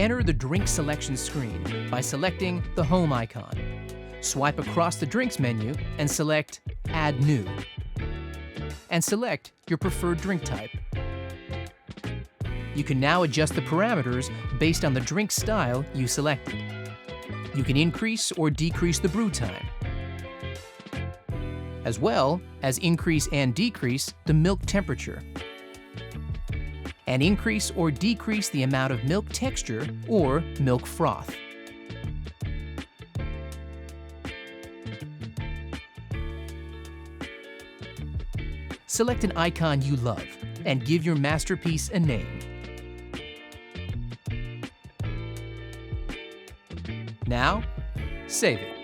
Enter the drink selection screen by selecting the Home icon. Swipe across the Drinks menu and select Add New. And select your preferred drink type. You can now adjust the parameters based on the drink style you selected. You can increase or decrease the brew time, as well as increase and decrease the milk temperature, and increase or decrease the amount of milk texture or milk froth. Select an icon you love and give your masterpiece a name. Now, save it.